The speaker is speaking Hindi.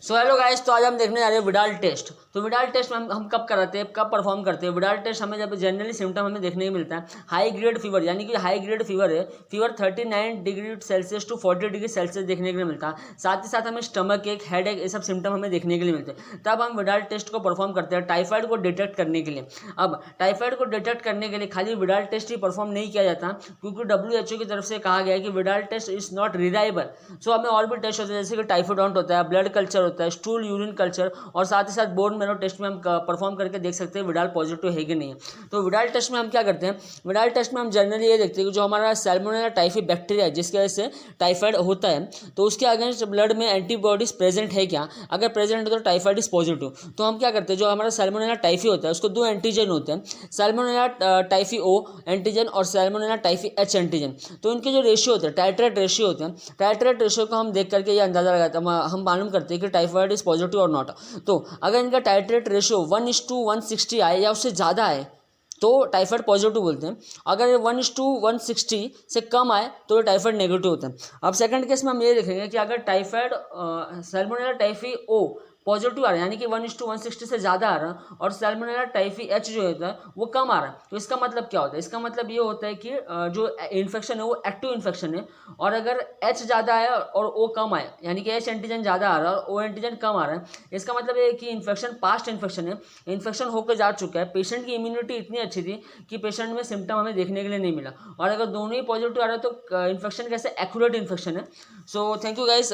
सो हेलो गाइस, तो आज हम देखने जा रहे हैं विडाल टेस्ट। तो विडाल टेस्ट में हम कब कराते हैं, कब परफॉर्म करते हैं। विडाल टेस्ट हमें जब जनरली सिम्टम हमें देखने को मिलता है हाई ग्रेड फीवर, यानी कि हाई ग्रेड फीवर है, fever 39 degree Celsius to 40 degree Celsius देखने के लिए मिलता है। साथ ही साथ हमें स्टमक एक, हेड एक, ये सब सिम्टम हमें देखने के लिए मिलते हैं। तब हम विडाल टेस्ट को परफॉर्म करते हैं टाइफाइड को डिटेक्ट करने के लिए। अब टाइफाइड को डिटेक्ट करने के लिए खाली विडाल टेस्ट ही परफॉर्म नहीं किया जाता, क्योंकि WHO की तरफ से कहा गया है कि Widal test is not reliable. So हमें और भी टेस्ट होते हैं, जैसे कि टाइफोडोंट होता है, ब्लड कल्चर होता है, स्टूल यूरिन कल्चर, और साथ ही साथ बोन मैरो टेस्ट में हम परफॉर्म करके देख सकते हैं विडाल पॉजिटिव है कि नहीं है। तो विडाल टेस्ट में हम क्या करते हैं, विडाल टेस्ट में हम जनरली ये देखते हैं कि जो हमारा सैल्मोनेला टाइफी बैक्टीरिया है, जिसकी वजह से टाइफाइड होता है, तो उसके अगेंस्ट ब्लड में एंटीबॉडीज प्रेजेंट है क्या। अगर प्रेजेंट है तो टाइफाइड इज पॉजिटिव। तो हम क्या करते हैं, जो हमारा सैल्मोनेला टाइफी होता है उसको दो एंटीजन होते हैं, सैल्मोनेला टाइफी ओ एंटीजन और सैल्मोनेला टाइफी एच एंटीजन। तो इनके जो रेशियो होते हैं, टाइट्रेट रेशियो होते हैं, टाइट्रेट रेशियो को हम देख करके ये अंदाजा लगाते हैं, हम मालूम करते हैं कि टाइफाइड इज पॉजिटिव और नॉट। तो अगर इनका टाइट्रेट रेशियो 1:160 आए या उससे ज़्यादा आए तो टाइफाइड पॉजिटिव बोलते हैं। अगर 1:160 से कम आए तो टाइफाइड नेगेटिव होते हैं। अब सेकंड केस में हम ये देखेंगे कि अगर typhoid salmonella typhi O positive आ रहा है, यानी कि 1:160 से ज़्यादा आ रहा है, और सैल्मोनेला टाइफी एच जो होता है वो कम आ रहा है, तो इसका मतलब क्या होता है, इसका मतलब ये होता है कि जो इन्फेक्शन है वो एक्टिव इन्फेक्शन है। और अगर एच ज़्यादा आए और ओ कम आए, यानी कि एच एंटीजन ज़्यादा आ रहा है और ओ एंटीजन कम आ रहा है, इसका मतलब ये है कि इन्फेक्शन पास्ट इन्फेक्शन है, इन्फेक्शन होकर जा चुका है। पेशेंट की इम्यूनिटी इतनी अच्छी थी कि पेशेंट में सिम्टम हमें देखने के लिए नहीं मिला। और अगर दोनों ही पॉजिटिव आ रहा है तो इन्फेक्शन कैसे एक्यूरेट इन्फेक्शन है। So thank you guys.